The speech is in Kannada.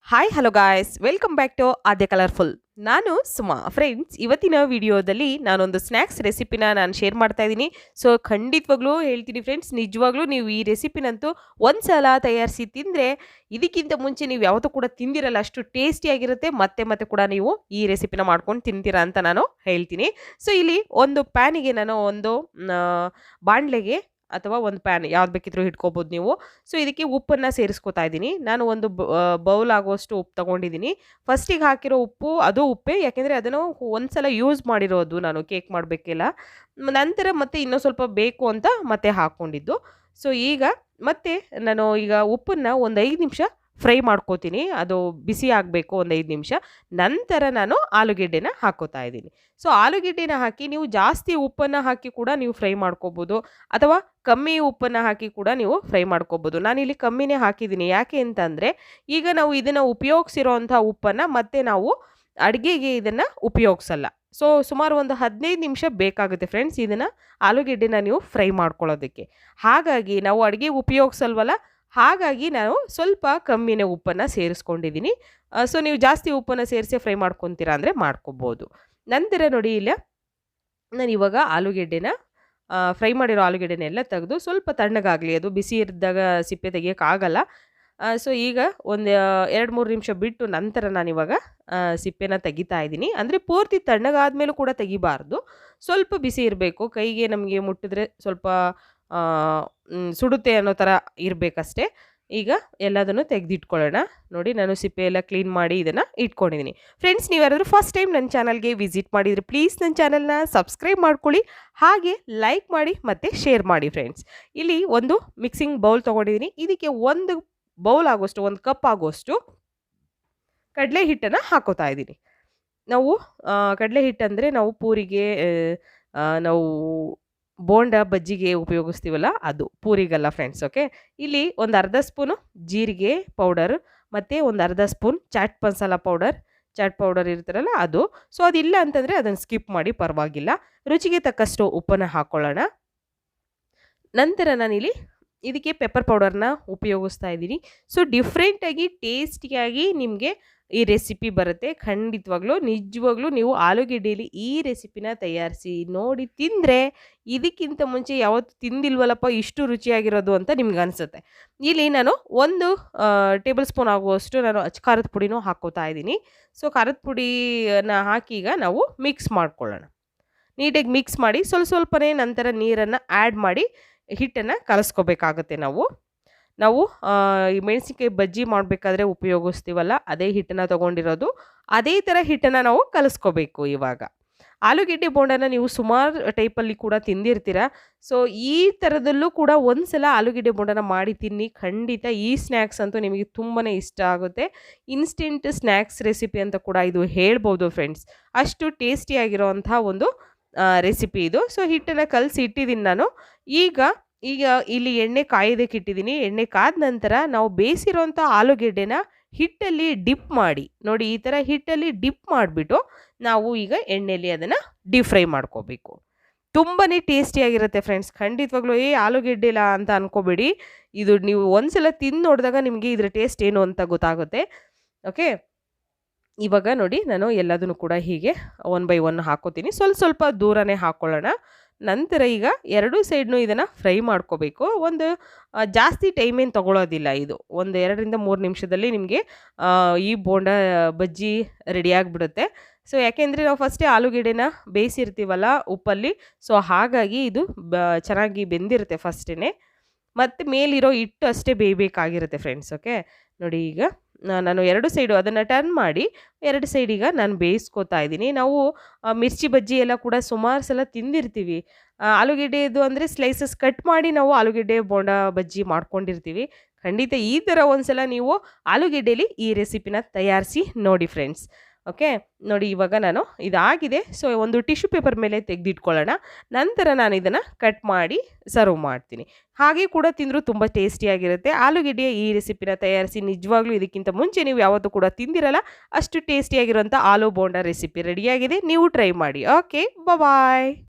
Hi hello guys welcome back to Aadya colourful. ನಾನು ಸುಮಾ ಫ್ರೆಂಡ್ಸ್. ಇವತ್ತಿನ ವಿಡಿಯೋದಲ್ಲಿ ನಾನೊಂದು ಸ್ನ್ಯಾಕ್ಸ್ ರೆಸಿಪಿನ ನಾನು ಶೇರ್ ಮಾಡ್ತಾ ಇದ್ದೀನಿ. ಸೊ ಖಂಡಿತವಾಗ್ಲೂ ಹೇಳ್ತೀನಿ ಫ್ರೆಂಡ್ಸ್, ನಿಜವಾಗ್ಲೂ ನೀವು ಈ ರೆಸಿಪಿನಂತೂ ಒಂದ್ಸಲ ತಯಾರಿಸಿ ತಿಂದರೆ ಇದಕ್ಕಿಂತ ಮುಂಚೆ ನೀವು ಯಾವತ್ತೂ ಕೂಡ ತಿಂದಿರಲ್ಲ, ಅಷ್ಟು ಟೇಸ್ಟಿಯಾಗಿರುತ್ತೆ. ಮತ್ತೆ ಮತ್ತೆ ಕೂಡ ನೀವು ಈ ರೆಸಿಪಿನ ಮಾಡ್ಕೊಂಡು ತಿಂತೀರಾ ಅಂತ ನಾನು ಹೇಳ್ತೀನಿ. ಸೊ ಇಲ್ಲಿ ಒಂದು ಪ್ಯಾನಿಗೆ ನಾನು ಒಂದು ಬಾಣಲೆಗೆ ಅಥವಾ ಒಂದು ಪ್ಯಾನ್ ಯಾವ್ದು ಬೇಕಿದ್ರೂ ಇಟ್ಕೋಬೋದು ನೀವು. ಸೊ ಇದಕ್ಕೆ ಉಪ್ಪನ್ನು ಸೇರಿಸ್ಕೊತಾ ಇದ್ದೀನಿ. ನಾನು ಒಂದು ಬೌಲ್ ಆಗುವಷ್ಟು ಉಪ್ಪು ತೊಗೊಂಡಿದ್ದೀನಿ. ಫಸ್ಟಿಗೆ ಹಾಕಿರೋ ಉಪ್ಪು ಅದು ಉಪ್ಪೇ, ಯಾಕೆಂದರೆ ಅದನ್ನು ಒಂದ್ಸಲ ಯೂಸ್ ಮಾಡಿರೋದು ನಾನು ಕೇಕ್ ಮಾಡಬೇಕಿಲ್ಲ. ನಂತರ ಮತ್ತೆ ಇನ್ನೂ ಸ್ವಲ್ಪ ಬೇಕು ಅಂತ ಮತ್ತೆ ಹಾಕ್ಕೊಂಡಿದ್ದು. ಸೊ ಈಗ ಮತ್ತೆ ನಾನು ಈಗ ಉಪ್ಪನ್ನು ಒಂದು 5 ನಿಮಿಷ ಫ್ರೈ ಮಾಡ್ಕೋತೀನಿ. ಅದು ಬಿಸಿ ಆಗಬೇಕು ಒಂದು 5 ನಿಮಿಷ. ನಂತರ ನಾನು ಆಲೂಗೆಡ್ಡೆನ ಹಾಕೋತಾ ಇದ್ದೀನಿ. ಸೊ ಆಲೂಗೆಡ್ಡೆನ ಹಾಕಿ ನೀವು ಜಾಸ್ತಿ ಉಪ್ಪನ್ನು ಹಾಕಿ ಕೂಡ ನೀವು ಫ್ರೈ ಮಾಡ್ಕೋಬೋದು, ಅಥವಾ ಕಮ್ಮಿ ಉಪ್ಪನ್ನು ಹಾಕಿ ಕೂಡ ನೀವು ಫ್ರೈ ಮಾಡ್ಕೋಬೋದು. ನಾನಿಲ್ಲಿ ಕಮ್ಮಿನೇ ಹಾಕಿದ್ದೀನಿ. ಯಾಕೆ ಅಂತಂದರೆ ಈಗ ನಾವು ಇದನ್ನು ಉಪಯೋಗಿಸಿರೋವಂಥ ಉಪ್ಪನ್ನು ಮತ್ತೆ ನಾವು ಅಡುಗೆಗೆ ಇದನ್ನು ಉಪಯೋಗಿಸಲ್ಲ. ಸೊ ಸುಮಾರು ಒಂದು 15 ನಿಮಿಷ ಬೇಕಾಗುತ್ತೆ ಫ್ರೆಂಡ್ಸ್ ಇದನ್ನು ಆಲೂಗೆಡ್ಡೆನ ನೀವು ಫ್ರೈ ಮಾಡ್ಕೊಳ್ಳೋದಕ್ಕೆ. ಹಾಗಾಗಿ ನಾವು ಅಡುಗೆ ಉಪಯೋಗಿಸಲ್ವಲ್ಲ, ಹಾಗಾಗಿ ನಾನು ಸ್ವಲ್ಪ ಕಮ್ಮಿನೇ ಉಪ್ಪನ್ನು ಸೇರಿಸ್ಕೊಂಡಿದ್ದೀನಿ. ಸೊ ನೀವು ಜಾಸ್ತಿ ಉಪ್ಪನ್ನು ಸೇರಿಸಿ ಫ್ರೈ ಮಾಡ್ಕೊತೀರಾ ಅಂದರೆ ಮಾಡ್ಕೊಬೋದು. ನಂತರ ನೋಡಿ ಇಲ್ಲ ನಾನು ಇವಾಗ ಆಲೂಗೆಡ್ಡೆನ ಫ್ರೈ ಮಾಡಿರೋ ಆಲೂಗೆಡ್ಡೆನೆಲ್ಲ ತೆಗೆದು ಸ್ವಲ್ಪ ತಣ್ಣಗಾಗಲಿ, ಅದು ಬಿಸಿ ಇದ್ದಾಗ ಸಿಪ್ಪೆ ತೆಗಿಯೋಕ್ಕಾಗಲ್ಲ. ಸೊ ಈಗ ಒಂದು 2-3 ನಿಮಿಷ ಬಿಟ್ಟು ನಂತರ ನಾನಿವಾಗ ಸಿಪ್ಪೆನ ತೆಗಿತಾ ಇದ್ದೀನಿ. ಅಂದರೆ ಪೂರ್ತಿ ತಣ್ಣಗಾದ್ಮೇಲೂ ಕೂಡ ತೆಗಿಬಾರ್ದು, ಸ್ವಲ್ಪ ಬಿಸಿ ಇರಬೇಕು. ಕೈಗೆ ನಮಗೆ ಮುಟ್ಟಿದ್ರೆ ಸ್ವಲ್ಪ ಸುಡುತ್ತೆ ಅನ್ನೋ ಥರ ಇರಬೇಕಷ್ಟೇ. ಈಗ ಎಲ್ಲದನ್ನು ತೆಗೆದಿಟ್ಕೊಳ್ಳೋಣ. ನೋಡಿ ನಾನು ಸಿಪ್ಪೆ ಎಲ್ಲ ಕ್ಲೀನ್ ಮಾಡಿ ಇದನ್ನು ಇಟ್ಕೊಂಡಿದ್ದೀನಿ. ಫ್ರೆಂಡ್ಸ್, ನೀವು ಯಾರಾದರೂ ಫಸ್ಟ್ ಟೈಮ್ ನನ್ನ ಚಾನಲ್ಗೆ ವಿಸಿಟ್ ಮಾಡಿದರೆ ಪ್ಲೀಸ್ ನನ್ನ ಚಾನಲ್ನ ಸಬ್ಸ್ಕ್ರೈಬ್ ಮಾಡ್ಕೊಳ್ಳಿ, ಹಾಗೆ ಲೈಕ್ ಮಾಡಿ ಮತ್ತು ಶೇರ್ ಮಾಡಿ ಫ್ರೆಂಡ್ಸ್. ಇಲ್ಲಿ ಒಂದು ಮಿಕ್ಸಿಂಗ್ ಬೌಲ್ ತೊಗೊಂಡಿದ್ದೀನಿ. ಇದಕ್ಕೆ ಒಂದು ಬೌಲ್ ಆಗೋಷ್ಟು, ಒಂದು ಕಪ್ ಆಗೋಷ್ಟು ಕಡಲೆ ಹಿಟ್ಟನ್ನು ಹಾಕೋತಾ ಇದ್ದೀನಿ. ನಾವು ಕಡಲೆ ಹಿಟ್ಟಂದರೆ ನಾವು ಪೂರಿಗೆ, ನಾವು ಬೋಂಡ ಬಜ್ಜಿಗೆ ಉಪಯೋಗಿಸ್ತೀವಲ್ಲ ಅದು, ಪೂರಿಗಲ್ಲ ಫ್ರೆಂಡ್ಸ್. ಓಕೆ, ಇಲ್ಲಿ ಒಂದು ಅರ್ಧ ಸ್ಪೂನು ಜೀರಿಗೆ ಪೌಡರ್ ಮತ್ತು ಒಂದು ಅರ್ಧ ಸ್ಪೂನ್ ಚಾಟ್ ಮಸಾಲ ಪೌಡರ್ ಇರ್ತಾರಲ್ಲ ಅದು. ಸೊ ಅದಿಲ್ಲ ಅಂತಂದರೆ ಅದನ್ನು ಸ್ಕಿಪ್ ಮಾಡಿ, ಪರವಾಗಿಲ್ಲ. ರುಚಿಗೆ ತಕ್ಕಷ್ಟು ಉಪ್ಪನ್ನು ಹಾಕ್ಕೊಳ್ಳೋಣ. ನಂತರ ನಾನಿಲ್ಲಿ ಇದಕ್ಕೆ ಪೆಪ್ಪರ್ ಪೌಡರ್ನ ಉಪಯೋಗಿಸ್ತಾ ಇದ್ದೀನಿ. ಸೊ ಡಿಫ್ರೆಂಟಾಗಿ ಟೇಸ್ಟಿಯಾಗಿ ನಿಮಗೆ ಈ ರೆಸಿಪಿ ಬರುತ್ತೆ. ಖಂಡಿತವಾಗ್ಲೂ ನಿಜವಾಗ್ಲೂ ನೀವು ಆಲೂಗೆಡ್ಡೆಯಲ್ಲಿ ಈ ರೆಸಿಪಿನ ತಯಾರಿಸಿ ನೋಡಿ ತಿಂದರೆ ಇದಕ್ಕಿಂತ ಮುಂಚೆ ಯಾವತ್ತು ತಿಂದಿಲ್ವಲ್ಲಪ್ಪ ಇಷ್ಟು ರುಚಿಯಾಗಿರೋದು ಅಂತ ನಿಮ್ಗೆ ಅನಿಸುತ್ತೆ. ಇಲ್ಲಿ ನಾನು 1 ಟೇಬಲ್ ಸ್ಪೂನ್ ಆಗುವಷ್ಟು ನಾನು ಖಾರದ ಪುಡಿನೂ ಹಾಕ್ಕೋತಾ ಇದ್ದೀನಿ. ಸೊ ಖಾರದ ಪುಡಿನ ಹಾಕಿ ಈಗ ನಾವು ಮಿಕ್ಸ್ ಮಾಡ್ಕೊಳ್ಳೋಣ. ನೀಟಾಗಿ ಮಿಕ್ಸ್ ಮಾಡಿ ಸ್ವಲ್ಪನೇ ನಂತರ ನೀರನ್ನು ಆ್ಯಡ್ ಮಾಡಿ ಹಿಟ್ಟನ್ನು ಕಲಸ್ಕೋಬೇಕಾಗತ್ತೆ. ನಾವು ಈ ಮೆಣಸಿನ್ಕಾಯಿ ಬಜ್ಜಿ ಮಾಡಬೇಕಾದ್ರೆ ಉಪಯೋಗಿಸ್ತೀವಲ್ಲ ಅದೇ ಹಿಟ್ಟನ್ನು ತೊಗೊಂಡಿರೋದು, ಅದೇ ಥರ ಹಿಟ್ಟನ್ನು ನಾವು ಕಲಿಸ್ಕೋಬೇಕು. ಇವಾಗ ಆಲೂಗೆಡ್ಡೆ ಬೋಂಡನ ನೀವು ಸುಮಾರು ಟೈಪಲ್ಲಿ ಕೂಡ ತಿಂದಿರ್ತೀರ. ಸೊ ಈ ಥರದಲ್ಲೂ ಕೂಡ ಒಂದು ಸಲ ಆಲೂಗೆಡ್ಡೆ ಬೋಂಡನ ಮಾಡಿ ತಿನ್ನಿ. ಖಂಡಿತ ಈ ಸ್ನ್ಯಾಕ್ಸ್ ಅಂತೂ ನಿಮಗೆ ತುಂಬಾ ಇಷ್ಟ ಆಗುತ್ತೆ. ಇನ್ಸ್ಟೆಂಟ್ ಸ್ನ್ಯಾಕ್ಸ್ ರೆಸಿಪಿ ಅಂತ ಕೂಡ ಇದು ಹೇಳ್ಬೋದು ಫ್ರೆಂಡ್ಸ್. ಅಷ್ಟು ಟೇಸ್ಟಿಯಾಗಿರೋವಂಥ ಒಂದು ರೆಸಿಪಿ ಇದು. ಸೊ ಹಿಟ್ಟನ್ನು ಕಲಸಿ ಇಟ್ಟಿದ್ದೀನಿ ನಾನು. ಈಗ ಇಲ್ಲಿ ಎಣ್ಣೆ ಕಾಯೋದಕ್ಕೆ ಇಟ್ಟಿದ್ದೀನಿ. ಎಣ್ಣೆ ಕಾದ ನಂತರ ನಾವು ಬೇಯಿಸಿರೋಂಥ ಆಲೂಗೆಡ್ಡೆನ ಹಿಟ್ಟಲ್ಲಿ ಡಿಪ್ ಮಾಡಿ, ನೋಡಿ ಈ ಥರ ಹಿಟ್ಟಲ್ಲಿ ಡಿಪ್ ಮಾಡಿಬಿಟ್ಟು ನಾವು ಈಗ ಎಣ್ಣೆಯಲ್ಲಿ ಅದನ್ನು ಡೀಪ್ ಫ್ರೈ ಮಾಡ್ಕೋಬೇಕು. ತುಂಬಾ ಟೇಸ್ಟಿಯಾಗಿರುತ್ತೆ ಫ್ರೆಂಡ್ಸ್. ಖಂಡಿತವಾಗ್ಲೂ ಆಲೂಗೆಡ್ಡೆ ಇಲ್ಲ ಅಂತ ಅನ್ಕೋಬೇಡಿ. ಇದು ನೀವು ಒಂದ್ಸಲ ತಿಂದು ನೋಡಿದಾಗ ನಿಮಗೆ ಇದರ ಟೇಸ್ಟ್ ಏನು ಅಂತ ಗೊತ್ತಾಗುತ್ತೆ. ಓಕೆ, ಇವಾಗ ನೋಡಿ ನಾನು ಎಲ್ಲದನ್ನು ಕೂಡ ಹೀಗೆ 1 by 1 ಹಾಕೋತೀನಿ. ಸ್ವಲ್ಪ ದೂರನೇ ಹಾಕ್ಕೊಳ್ಳೋಣ. ನಂತರ ಈಗ 2 ಸೈಡ್ನೂ ಇದನ್ನು ಫ್ರೈ ಮಾಡ್ಕೋಬೇಕು. ಜಾಸ್ತಿ ಟೈಮ್ ಏನು ತೊಗೊಳೋದಿಲ್ಲ. ಇದು ಒಂದು 2-3 ನಿಮಿಷದಲ್ಲಿ ನಿಮಗೆ ಈ ಬೋಂಡ ಬಜ್ಜಿ ರೆಡಿಯಾಗಿಬಿಡುತ್ತೆ. ಸೊ ಯಾಕೆಂದರೆ ನಾವು ಫಸ್ಟೇ ಆಲೂಗೆಡ್ಡೆನ ಬೇಯಿಸಿರ್ತೀವಲ್ಲ ಉಪ್ಪಲ್ಲಿ, ಸೊ ಹಾಗಾಗಿ ಇದು ಚೆನ್ನಾಗಿ ಬೆಂದಿರುತ್ತೆ ಫಸ್ಟೇ. ಮತ್ತು ಮೇಲಿರೋ ಹಿಟ್ಟು ಅಷ್ಟೇ ಬೇಯಬೇಕಾಗಿರುತ್ತೆ ಫ್ರೆಂಡ್ಸ್. ಓಕೆ, ನೋಡಿ ಈಗ ನಾನು 2 ಸೈಡು ಅದನ್ನು ಟರ್ನ್ ಮಾಡಿ 2 ಸೈಡ್ ಈಗ ನಾನು ಬೇಯಿಸ್ಕೋತಾ ಇದ್ದೀನಿ. ನಾವು ಮಿರ್ಚಿ ಬಜ್ಜಿ ಎಲ್ಲ ಕೂಡ ಸುಮಾರು ಸಲ ತಿಂದಿರ್ತೀವಿ. ಆಲೂಗೆಡ್ಡೆದು ಅಂದರೆ ಸ್ಲೈಸಸ್ ಕಟ್ ಮಾಡಿ ನಾವು ಆಲೂಗೆಡ್ಡೆ ಬೋಂಡ ಬಜ್ಜಿ ಮಾಡ್ಕೊಂಡಿರ್ತೀವಿ. ಖಂಡಿತ ಈ ಥರ ಒಂದು ಸಲ ನೀವು ಆಲೂಗೆಡ್ಡೆಯಲ್ಲಿ ಈ ರೆಸಿಪಿನ ತಯಾರಿಸಿ ನೋಡಿ ಫ್ರೆಂಡ್ಸ್. ಓಕೆ, ನೋಡಿ ಇವಾಗ ನಾನು ಇದಾಗಿದೆ. ಸೊ ಒಂದು ಟಿಶ್ಯೂ ಪೇಪರ್ ಮೇಲೆ ತೆಗೆದಿಟ್ಕೊಳ್ಳೋಣ. ನಂತರ ನಾನು ಇದನ್ನು ಕಟ್ ಮಾಡಿ ಸರ್ವ್ ಮಾಡ್ತೀನಿ. ಹಾಗೆ ಕೂಡ ತಿಂದರೂ ತುಂಬ ಟೇಸ್ಟಿಯಾಗಿರುತ್ತೆ. ಆಲೂಗೆಡ್ಡೆಯ ಈ ರೆಸಿಪಿನ ತಯಾರಿಸಿ ನಿಜವಾಗ್ಲೂ ಇದಕ್ಕಿಂತ ಮುಂಚೆ ನೀವು ಯಾವತ್ತೂ ಕೂಡ ತಿಂದಿರಲ್ಲ, ಅಷ್ಟು ಟೇಸ್ಟಿಯಾಗಿರೋಂಥ ಆಲೂ ಬೋಂಡ ರೆಸಿಪಿ ರೆಡಿಯಾಗಿದೆ. ನೀವು ಟ್ರೈ ಮಾಡಿ. ಓಕೆ, ಬಾಯ್.